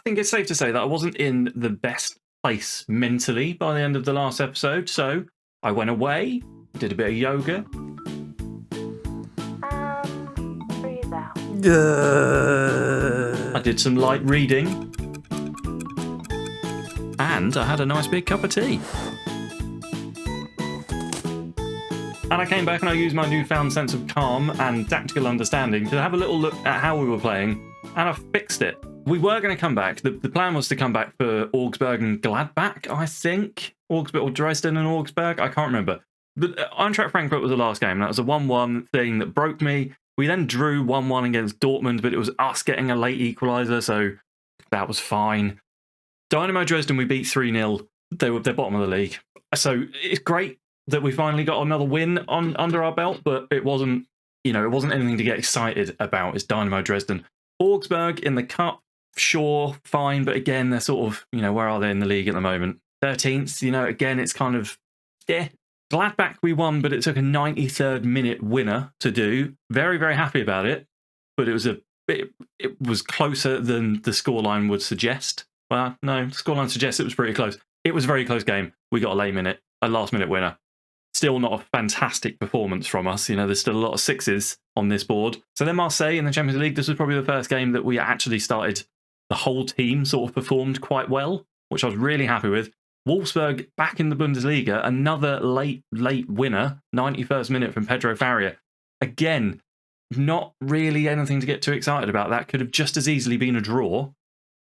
think it's safe to say that I wasn't in the best place mentally by the end of the last episode, so I went away, did a bit of yoga. Breathe out. I did some light reading. And I had a nice big cup of tea. And I came back and I used my newfound sense of calm and tactical understanding to have a little look at how we were playing, and I fixed it. We were going to come back. The plan was to come back for Augsburg and Gladbach, I think. Augsburg or Dresden and Augsburg, I can't remember. But Eintracht Frankfurt was the last game. That was a 1-1 thing that broke me. We then drew 1-1 against Dortmund, but it was us getting a late equaliser, so that was fine. Dynamo Dresden, we beat 3-0. They're bottom of the league. So it's great that we finally got another win under our belt, but it wasn't, it wasn't anything to get excited about. It's Dynamo Dresden. Augsburg in the cup, sure, fine, but again, they're sort of, where are they in the league at the moment? 13th, again, it's kind of, yeah. Gladbach we won, but it took a 93rd minute winner to do. Very, very happy about it, but it was closer than the scoreline would suggest. Well, no, the scoreline suggests it was pretty close. It was a very close game. We got a last minute winner. Still not a fantastic performance from us. There's still a lot of sixes on this board. So then Marseille in the Champions League, this was probably the first game that we actually started, the whole team sort of performed quite well, which I was really happy with. Wolfsburg back in the Bundesliga, another late winner, 91st minute from Pedro Faria. Again, not really anything to get too excited about. That could have just as easily been a draw.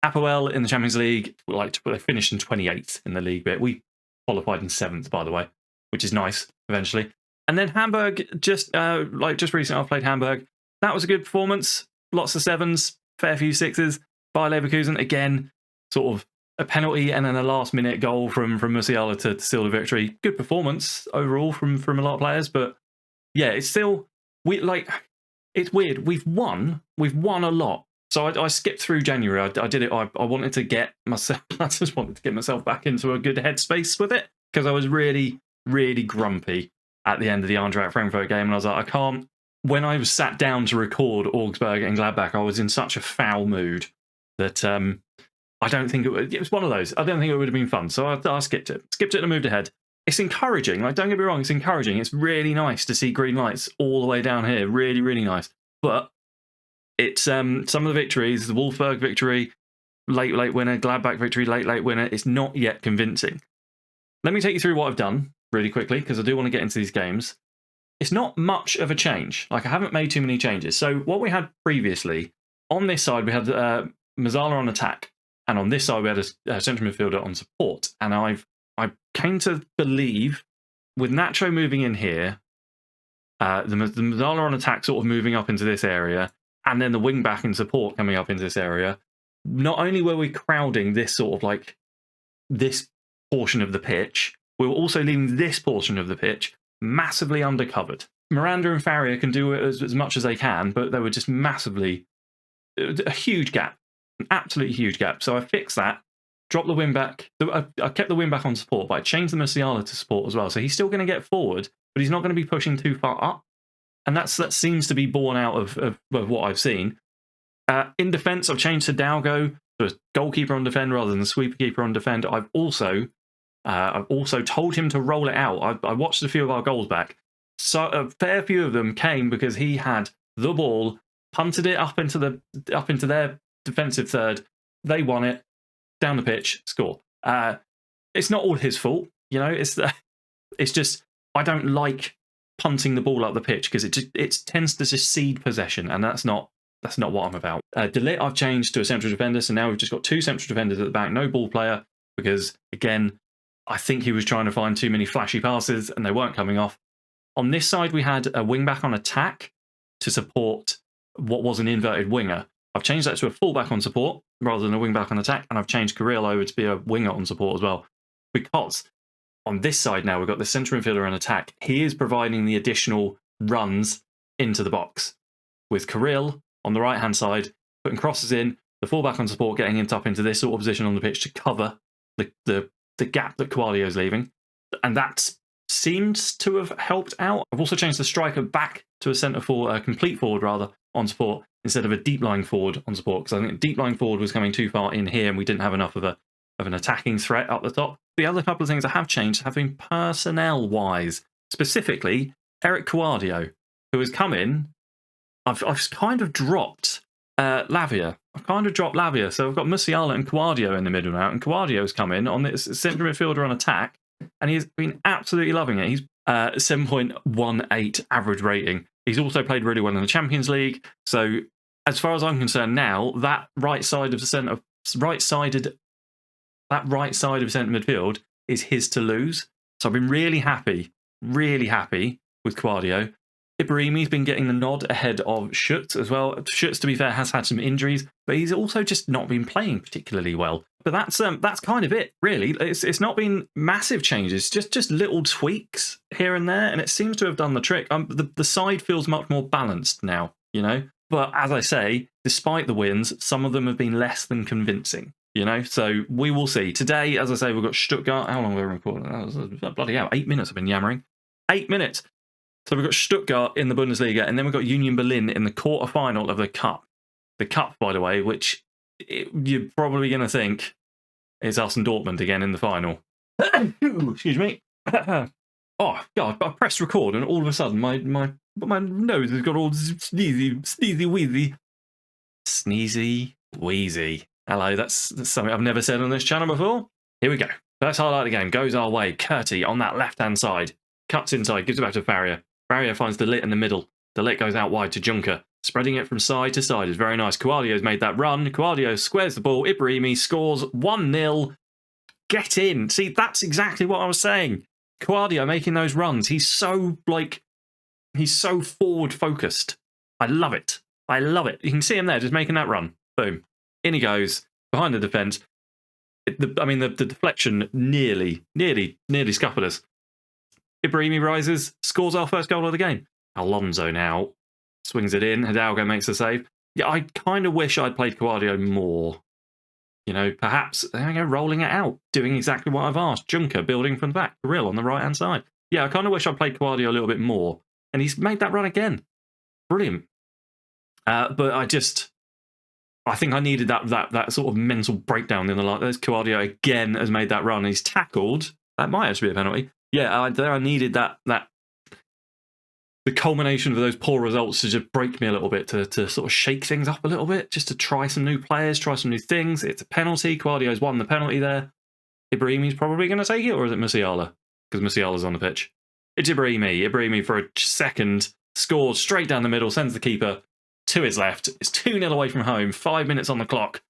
Apoel in the Champions League, they finished in 28th in the league bit. We qualified in 7th, by the way, which is nice eventually. And then Hamburg, just recently I played Hamburg. That was a good performance. Lots of 7s, fair few 6s. Bayer Leverkusen, again, sort of a penalty and then a last-minute goal from Musiala to seal the victory. Good performance overall from a lot of players, but yeah, it's still it's weird. We've won a lot. So I skipped through January. I did it. I wanted to get myself. I just wanted to get myself back into a good headspace with it because I was really, really grumpy at the end of the Eintracht Frankfurt game, and I was like, I can't. When I was sat down to record Augsburg and Gladbach, I was in such a foul mood that I don't think it was one of those. I don't think it would have been fun. So I skipped it. and moved ahead. It's encouraging. Don't get me wrong. It's encouraging. It's really nice to see green lights all the way down here. Really, really nice. But it's some of the victories, the Wolfsburg victory, late winner, Gladbach victory, late winner. It's not yet convincing. Let me take you through what I've done really quickly because I do want to get into these games. It's not much of a change. I haven't made too many changes. So what we had previously, on this side, we had Musiala on attack. And on this side, we had a central midfielder on support. And I came to believe, with Nacho moving in here, the Musiala on attack sort of moving up into this area, and then the wing back in support coming up into this area, not only were we crowding this sort of this portion of the pitch, we were also leaving this portion of the pitch massively undercovered. Miranda and Faria can do it as much as they can, but they were just massively, a huge gap. An absolutely huge gap. So I fixed that, dropped the wing back. I kept the wing back on support, but I changed the Musiala to support as well. So he's still going to get forward, but he's not going to be pushing too far up. And that seems to be born out of what I've seen. In defence, I've changed to Dalgo, to a goalkeeper on defend rather than the sweeper keeper on defend. I've also told him to roll it out. I watched a few of our goals back. So a fair few of them came because he had the ball, punted it up into their defensive third. They won it, down the pitch, score. It's not all his fault, It's just I don't like punting the ball up the pitch because it tends to just cede possession, and that's not what I'm about. DeLit I've changed to a central defender, so now we've just got two central defenders at the back, no ball player, because again, I think he was trying to find too many flashy passes and they weren't coming off. On this side, we had a wing back on attack to support what was an inverted winger. I've changed that to a fullback on support rather than a wing back on attack, and I've changed Kirill over to be a winger on support as well. Because on this side now, we've got the central midfielder on attack. He is providing the additional runs into the box. With Kirill on the right-hand side, putting crosses in, the fullback on support getting up into this sort of position on the pitch to cover the gap that Qualio's leaving. And that seems to have helped out. I've also changed the striker back to a complete forward rather, on support instead of a deep lying forward on support, because I think deep lying forward was coming too far in here and we didn't have enough of an attacking threat up the top. The other couple of things that have changed have been personnel-wise. Specifically, Eric Cuadio, who has come in. I've kind of dropped Lavia. I've kind of dropped Lavia. So I've got Musiala and Cuadio in the middle now, and Cuadio's come in on this central midfielder on attack, and he's been absolutely loving it. He's 7.18 average rating. He's also played really well in the Champions League. So as far as I'm concerned now, that right side of centre midfield is his to lose. So I've been really happy with Cuadio. Ibrahimi's been getting the nod ahead of Schütz as well. Schütz, to be fair, has had some injuries, but he's also just not been playing particularly well. But that's kind of it, really. It's not been massive changes, just little tweaks here and there, and it seems to have done the trick. The side feels much more balanced now, you know. But as I say, despite the wins, some of them have been less than convincing, you know. So we will see. Today, as I say, we've got Stuttgart. How long have we recorded? That was bloody hell, 8 minutes I've been yammering. 8 minutes. So we've got Stuttgart in the Bundesliga, and then we've got Union Berlin in the quarter-final of the Cup. The Cup, by the way, which you're probably going to think is us and Dortmund again in the final. Excuse me. Oh, God, I pressed record, and all of a sudden my nose has got all sneezy wheezy. Hello, that's something I've never said on this channel before. Here we go. First highlight of the game goes our way. Curti on that left-hand side. Cuts inside, gives it back to Farrier. Farrier finds De Ligt in the middle. De Ligt goes out wide to Juncker. Spreading it from side to side is very nice. Cuadio's made that run. Cuadio squares the ball. Ibrahimi scores 1-0. Get in. See, that's exactly what I was saying. Cuadio making those runs. He's so forward focused. I love it. I love it. You can see him there just making that run. Boom. In he goes. Behind the defence. The deflection nearly scuppered us. Ibrahimi rises, scores our first goal of the game. Alonso now swings it in. Hidalgo makes the save. Yeah, I kind of wish I'd played Cuadio more. You know, perhaps rolling it out, doing exactly what I've asked. Juncker building from the back, Grill on the right-hand side. Yeah, I kind of wish I'd played Cuadio a little bit more. And he's made that run again. Brilliant. But I think I needed that sort of mental breakdown in the line. There's Cuadio again has made that run. He's tackled. That might actually be a penalty. Yeah, I needed that the culmination of those poor results to just break me a little bit, to sort of shake things up a little bit, just to try some new players, try some new things. It's a penalty. Cuadio's won the penalty there. Ibrahimi's probably going to take it, or is it Musiala? Because Musiala's on the pitch. It's Ibrahimi. Ibrahimi for a second scores straight down the middle, sends the keeper to his left. It's 2-0 away from home, 5 minutes on the clock.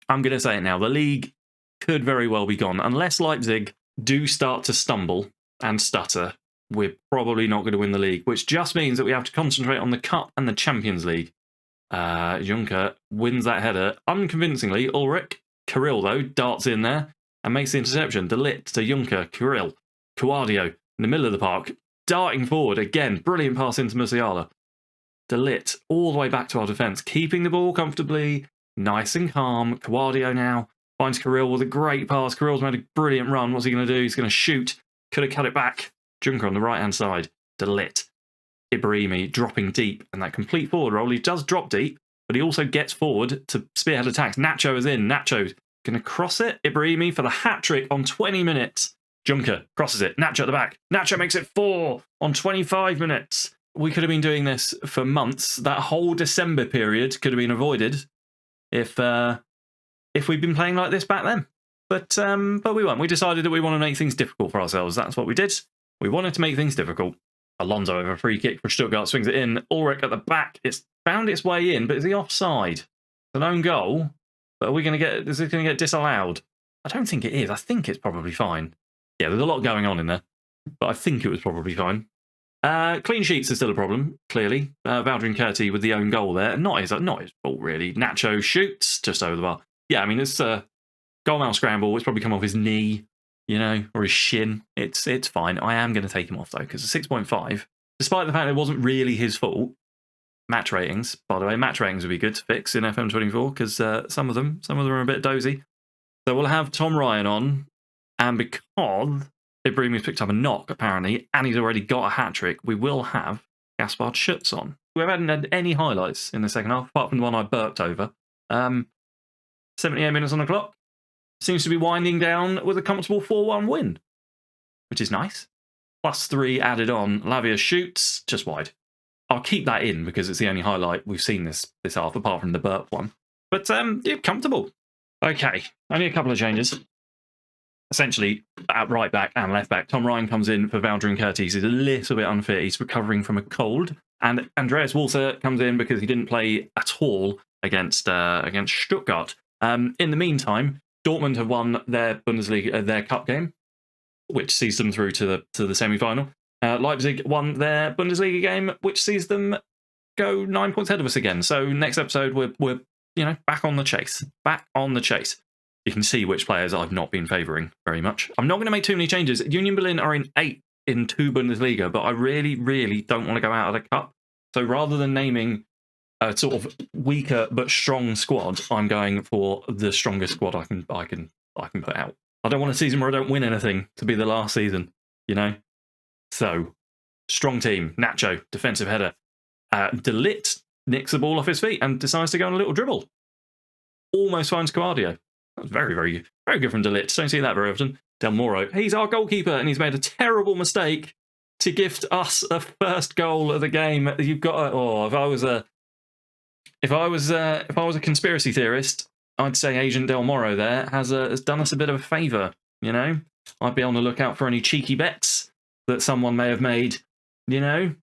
I'm going to say it now. The league could very well be gone. Unless Leipzig do start to stumble and stutter, we're probably not going to win the league, which just means that we have to concentrate on the Cup and the Champions League. Juncker wins that header unconvincingly. Ulrich, Kirill, though, darts in there and makes the interception. De Ligt to Juncker, Kirill, Cuadio in the middle of the park, darting forward again. Brilliant pass into Musiala. De Ligt all the way back to our defence, keeping the ball comfortably, nice and calm. Cuadio now finds Kirill with a great pass. Kirill's made a brilliant run. What's he going to do? He's going to shoot. Could have cut it back. Juncker on the right-hand side. De Ligt. Ibrahimi dropping deep. And that complete forward roll. He does drop deep, but he also gets forward to spearhead attacks. Nacho is in. Nacho's going to cross it. Ibrahimi for the hat-trick on 20 minutes. Juncker crosses it. Nacho at the back. Nacho makes it 4 on 25 minutes. We could have been doing this for months. That whole December period could have been avoided if we'd been playing like this back then. But we weren't. We decided that we want to make things difficult for ourselves. That's what we did. We wanted to make things difficult. Alonso over a free kick for Stuttgart, swings it in. Ulrich at the back. It's found its way in, but is he offside? It's an own goal. But is it going to get disallowed? I don't think it is. I think it's probably fine. Yeah, there's a lot going on in there, but I think it was probably fine. Clean sheets are still a problem, clearly. Valdrin Curti with the own goal there. Not his fault, really. Nacho shoots just over the bar. Yeah, I mean, it's a goal-mouth scramble. It's probably come off his knee, you know, or his shin. It's fine. I am going to take him off, though, because a 6.5, despite the fact it wasn't really his fault. Match ratings, by the way, match ratings would be good to fix in FM23, because some of them are a bit dozy. So we'll have Tom Ryan on, and because Ibrahimi's picked up a knock, apparently, and he's already got a hat-trick, we will have Gaspard Schütz on. we haven't had any highlights in the second half, apart from the one I burped over. 78 minutes on the clock. Seems to be winding down with a comfortable 4-1 win, which is nice. +3 added on. Lavia shoots just wide. I'll keep that in because it's the only highlight we've seen this half, apart from the burp one. But yeah, comfortable. Okay, only a couple of changes. Essentially, at right back and left back, Tom Ryan comes in for Valdrin Curtis. He's a little bit unfit. He's recovering from a cold. And Andreas Walter comes in because he didn't play at all against Stuttgart. In the meantime, Dortmund have won their Bundesliga, their cup game, which sees them through to the semi-final. Leipzig won their Bundesliga game, which sees them go 9 points ahead of us again. So next episode, we're back on the chase. Back on the chase. You can see which players I've not been favouring very much. I'm not going to make too many changes. Union Berlin are in 8th in 2 Bundesliga, but I really, really don't want to go out of the cup. So rather than naming a sort of weaker but strong squad, I'm going for the strongest squad I can put out. I don't want a season where I don't win anything to be the last season, you know? So, strong team. Nacho, defensive header. De Ligt nicks the ball off his feet and decides to go on a little dribble. Almost finds Coadio. That was very, very, very good from De Ligt. Don't see that very often. Del Moro, he's our goalkeeper and he's made a terrible mistake to gift us a first goal of the game. You've got to, if I was a conspiracy theorist, I'd say Agent Del Moro there has done us a bit of a favour, you know? I'd be on the lookout for any cheeky bets that someone may have made, you know?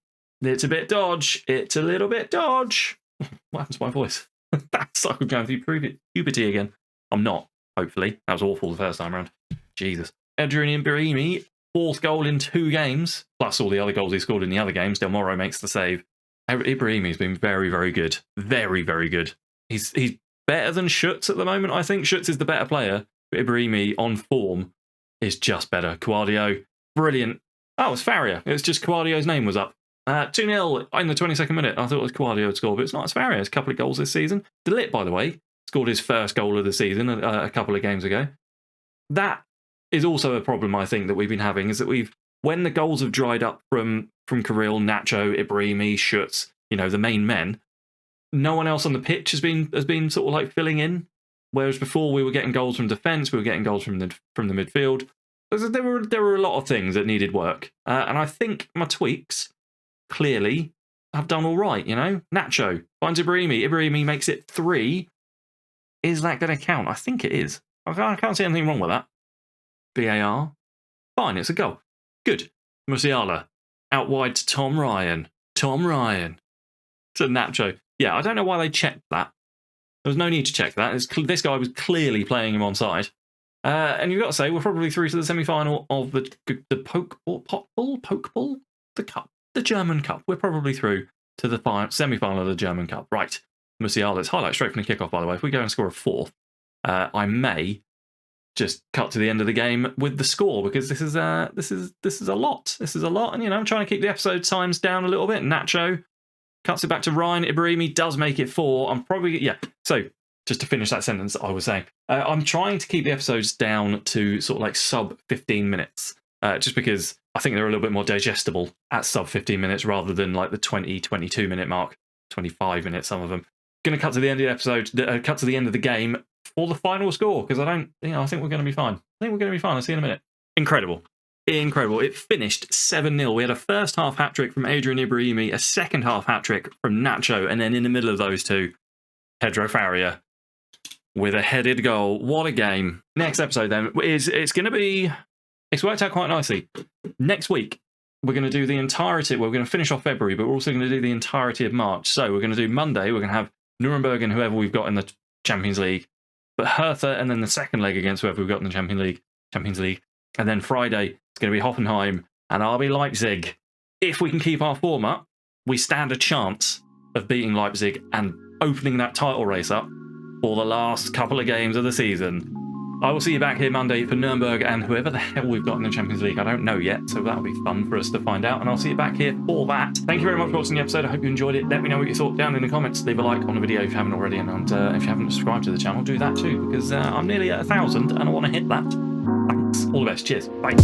It's a bit dodge. It's a little bit dodge. What happened to my voice? That's like I'm going through puberty again. I'm not, hopefully. That was awful the first time around. Jesus. Adrian Ibrahimi, 4th goal in 2 games, plus all the other goals he scored in the other games. Del Moro makes the save. Ibrahimi's been very, very good. Very, very good. He's better than Schutz at the moment, I think. Schutz is the better player, but Ibrahimi, on form, is just better. Coadio, brilliant. Oh, it's Faria. It's just Coadio's name was up. 2-0 in the 22nd minute. I thought it was Coadio had scored, but it's not. It's Faria. It's a couple of goals this season. De Ligt, by the way, scored his first goal of the season a couple of games ago. That is also a problem, I think, that we've been having, is that when the goals have dried up from Kirill, Nacho, Ibrahimi, Schutz, you know, the main men, no one else on the pitch has been sort of like filling in. Whereas before we were getting goals from defence, we were getting goals from the midfield. There were a lot of things that needed work, and I think my tweaks clearly have done all right. You know, Nacho finds Ibrahimi. Ibrahimi makes it 3. Is that going to count? I think it is. I can't see anything wrong with that. VAR, fine. It's a goal. Good. Musiala out wide to Tom Ryan. Tom Ryan to Nacho. Yeah, I don't know why they checked that. There was no need to check that. This guy was clearly playing him onside. And you've got to say, we're probably through to the semi-final of the cup, the German Cup. We're probably through to the semi-final of the German Cup. Right, Musiala's highlight straight from the kickoff, by the way. If we go and score a 4th, I may just cut to the end of the game with the score, because this is a lot. This is a lot, and you know, I'm trying to keep the episode times down a little bit. Nacho cuts it back to Ryan. Ibrahimi does make it 4. I'm probably, yeah. So just to finish that sentence, I was saying, I'm trying to keep the episodes down to sort of like sub 15 minutes, just because I think they're a little bit more digestible at sub 15 minutes rather than like the 20, 22 minute mark, 25 minutes, some of them. Going to cut to the end of the episode, cut to the end of the game for the final score, because I think we're going to be fine. I'll see you in a minute. Incredible. It finished 7-0. We had a first half hat-trick from Adrian Ibrahimi, a second half hat-trick from Nacho, and then in the middle of those two, Pedro Faria with a headed goal. What a game. Next episode then it's worked out quite nicely. Next week, we're going to do the entirety, we're going to finish off February, but we're also going to do the entirety of March. So we're going to do Monday, we're going to have Nuremberg and whoever we've got in the Champions League, but Hertha, and then the second leg against whoever we've got in the Champions League. And then Friday, it's going to be Hoffenheim and RB Leipzig. If we can keep our form up, we stand a chance of beating Leipzig and opening that title race up for the last couple of games of the season. I will see you back here Monday for Nuremberg and whoever the hell we've got in the Champions League. I don't know yet, so that'll be fun for us to find out, and I'll see you back here for that. Thank you very much for watching the episode. I hope you enjoyed it. Let me know what you thought down in the comments. Leave a like on the video if you haven't already, and if you haven't subscribed to the channel, do that too, because I'm nearly at 1,000 and I want to hit that. Thanks. All the best. Cheers. Bye.